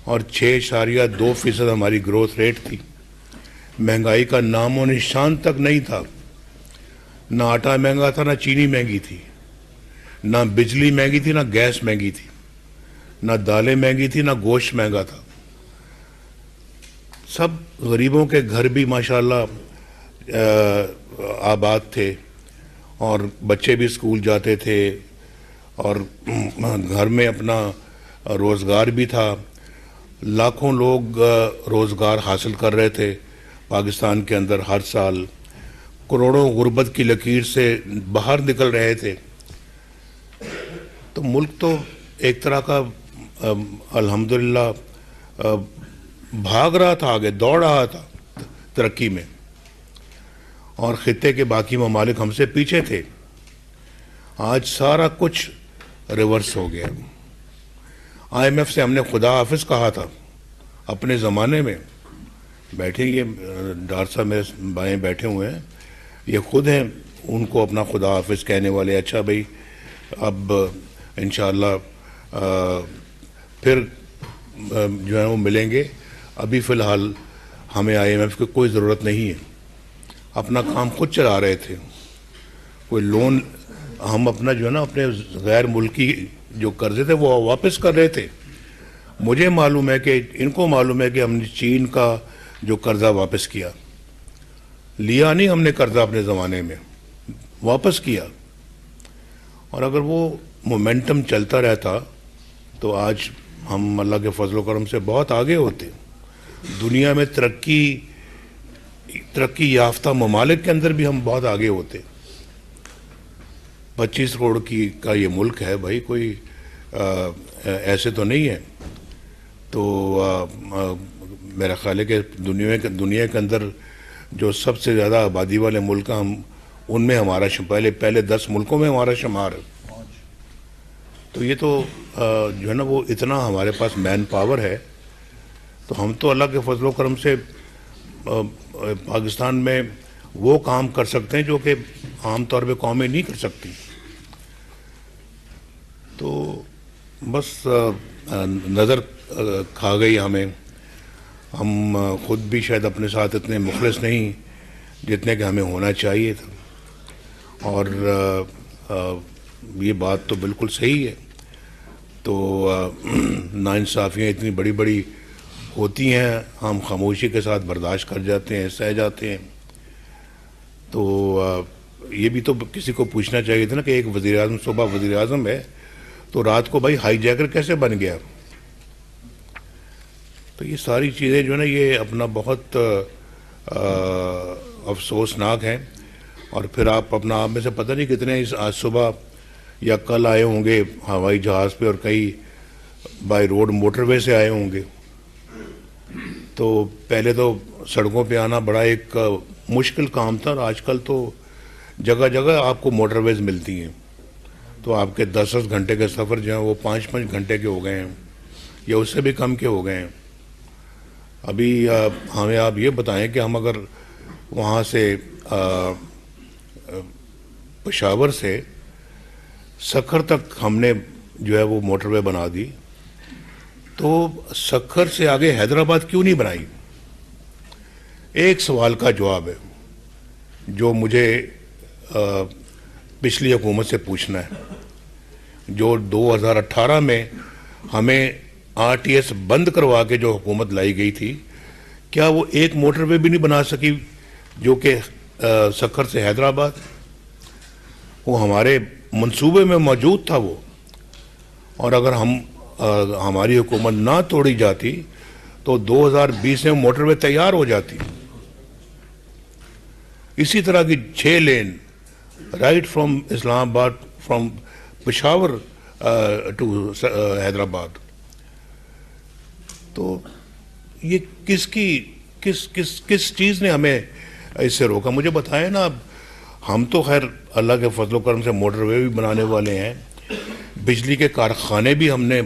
اور 6.2% ہماری growth rate تھی. مہنگائی کا نام و نشان تک نہیں تھا. نہ آٹا مہنگا تھا، نہ چینی مہنگی تھی، نہ بجلی مہنگی تھی، نہ گیس مہنگی تھی، نہ دالیں مہنگی تھی، نہ گوشت مہنگا تھا. سب غریبوں کے گھر بھی ماشاءاللہ آباد تھے، اور بچے بھی اسکول جاتے تھے، اور گھر میں اپنا روزگار بھی تھا. لاکھوں لوگ روزگار حاصل کر رہے تھے پاکستان کے اندر ہر سال. کروڑوں غربت کی لکیر سے باہر نکل رہے تھے. تو ملک تو ایک طرح کا الحمدللہ بھاگ رہا تھا، آگے دوڑ رہا تھا ترقی میں، اور خطے کے باقی ممالک ہم سے پیچھے تھے. آج سارا کچھ ریورس ہو گیا. IMF سے ہم نے خدا حافظ کہا تھا اپنے زمانے میں. بیٹھے یہ ڈاکٹر صاحب میرے بائیں بیٹھے ہوئے ہیں، یہ خود ہیں ان کو اپنا خدا حافظ کہنے والے. اچھا بھائی، اب انشاءاللہ پھر جو ہے وہ ملیں گے. ابھی فی الحال ہمیں IMF کی کوئی ضرورت نہیں ہے. اپنا کام خود چلا رہے تھے. کوئی لون ہم اپنا جو ہے نا اپنے غیر ملکی جو قرضے تھے وہ واپس کر رہے تھے. مجھے معلوم ہے کہ ان کو معلوم ہے کہ ہم نے چین کا جو قرضہ واپس کیا، لیا نہیں ہم نے قرضہ، اپنے زمانے میں واپس کیا. اور اگر وہ مومنٹم چلتا رہتا تو آج ہم اللہ کے فضل و کرم سے بہت آگے ہوتے. دنیا میں ترقی یافتہ ممالک کے اندر بھی ہم بہت آگے ہوتے. 25 کروڑ کا یہ ملک ہے بھائی، کوئی ایسے تو نہیں ہے. تو میرا خیال ہے کہ دنیا کے اندر جو سب سے زیادہ آبادی والے ملک ہیں، ہم ان میں ہمارا پہلے 10 ملکوں میں ہمارا شمار ہے. تو یہ تو جو ہے نا وہ اتنا ہمارے پاس مین پاور ہے. تو ہم تو اللہ کے فضل و کرم سے پاکستان میں وہ کام کر سکتے ہیں جو کہ عام طور پہ قومیں نہیں کر سکتی. تو بس نظر کھا گئی ہمیں. ہم خود بھی شاید اپنے ساتھ اتنے مخلص نہیں جتنے کہ ہمیں ہونا چاہیے تھا. اور یہ بات تو بالکل صحیح ہے. تو ناانصافیاں اتنی بڑی بڑی ہوتی ہیں، ہم خاموشی کے ساتھ برداشت کر جاتے ہیں، سہ جاتے ہیں. تو یہ بھی تو کسی کو پوچھنا چاہیے تھا نا کہ ایک وزیر اعظم صبح وزیر اعظم ہے تو رات کو بھائی ہائی جیکر کیسے بن گیا. تو یہ ساری چیزیں جو ہے نا یہ اپنا بہت افسوسناک ہیں. اور پھر آپ میں سے پتہ نہیں کتنے آج صبح یا کل آئے ہوں گے ہوائی جہاز پہ، اور کئی بائی روڈ موٹر وے سے آئے ہوں گے. تو پہلے تو سڑکوں پہ آنا بڑا ایک مشکل کام تھا، اور آج کل تو جگہ جگہ آپ کو موٹر ویز ملتی ہیں. تو آپ کے 10 گھنٹے کے سفر جو ہیں وہ 5 گھنٹے کے ہو گئے ہیں، یا اس سے بھی کم کے ہو گئے ہیں. ابھی ہمیں آپ یہ بتائیں کہ ہم اگر وہاں سے پشاور سے سکھر تک ہم نے جو ہے وہ موٹر وے بنا دی، تو سکھر سے آگے حیدرآباد کیوں نہیں بنائی؟ ایک سوال کا جواب ہے جو مجھے پچھلی حکومت سے پوچھنا ہے. جو 2018 میں ہمیں RTS بند کروا کے جو حکومت لائی گئی تھی، کیا وہ ایک موٹر وے بھی نہیں بنا سکی جو کہ سکھر سے حیدرآباد؟ وہ ہمارے منصوبے میں موجود تھا وہ. اور اگر ہماری حکومت نہ توڑی جاتی تو 2020 میں موٹر وے تیار ہو جاتی. اسی طرح کی 6 لین رائٹ فرام اسلام آباد، فرام پشاور ٹو حیدرآباد. تو یہ کس چیز نے ہمیں اس سے روکا؟ مجھے بتائیں نا. ہم تو خیر اللہ کے فضل و کرم سے موٹر وے بھی بنانے والے ہیں، بجلی کے کارخانے بھی ہم نے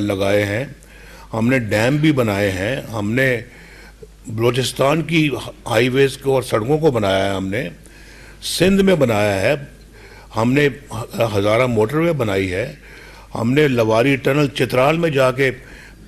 لگائے ہیں، ہم نے ڈیم بھی بنائے ہیں، ہم نے بلوچستان کی ہائی ویز کو اور سڑکوں کو بنایا ہے، ہم نے سندھ میں بنایا ہے، ہم نے ہزارہ موٹر وے بنائی ہے، ہم نے لواری ٹنل چترال میں جا کے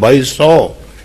2200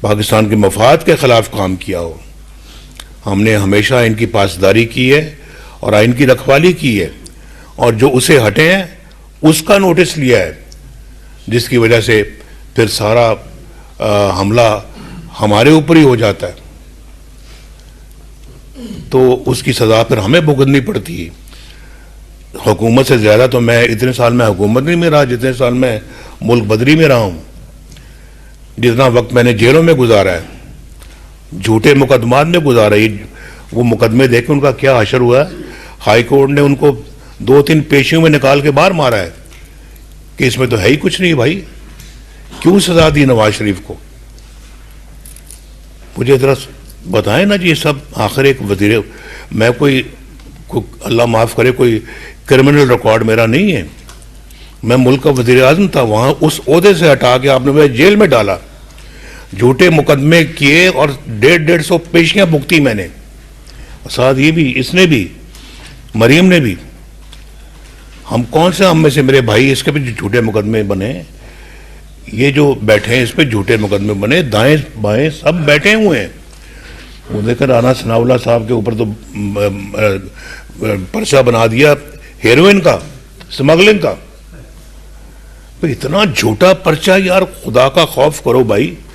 پاکستان کے مفاد کے خلاف کام کیا ہو. ہم نے ہمیشہ ان کی پاسداری کی ہے اور آئین کی رکھوالی کی ہے, اور جو اسے ہٹے ہیں اس کا نوٹس لیا ہے, جس کی وجہ سے پھر سارا حملہ ہمارے اوپر ہی ہو جاتا ہے, تو اس کی سزا پھر ہمیں بھگتنی پڑتی ہے. حکومت سے زیادہ تو میں اتنے سال میں حکومت نہیں میں رہا جتنے سال میں ملک بدری میں رہا ہوں. جتنا وقت میں نے جیلوں میں گزارا ہے, جھوٹے مقدمات میں گزارا ہے. وہ مقدمے دیکھ کے ان کا کیا حشر ہوا ہے. ہائی کورٹ نے ان کو 2-3 پیشیوں میں نکال کے باہر مارا ہے کہ اس میں تو ہے ہی کچھ نہیں بھائی, کیوں سزا دی نواز شریف کو. مجھے ذرا بتائیں نا جی. یہ سب آخر ایک وزیر, میں کوئی اللہ معاف کرے کوئی کرمنل ریکارڈ میرا نہیں ہے. میں ملک کا وزیر اعظم تھا, وہاں اس عہدے سے ہٹا کے آپ نے مجھے جیل میں ڈالا, جھوٹے مقدمے کیے اور 150 پیشیاں بھگتی میں نے. ساتھ یہ بھی, اس نے بھی, مریم نے بھی. ہم کون سے, ہم میں سے میرے بھائی اس کے بھی جھوٹے مقدمے بنے, یہ جو بیٹھے ہیں اس پہ جھوٹے مقدمے بنے, دائیں بائیں سب بیٹھے ہوئے ہیں. وہ دیکھ کر رانا ثناء اللہ صاحب کے اوپر تو پرچہ بنا دیا ہیروئن کا, سمگلنگ کا. اتنا جھوٹا پرچہ یار, خدا کا خوف کرو بھائی.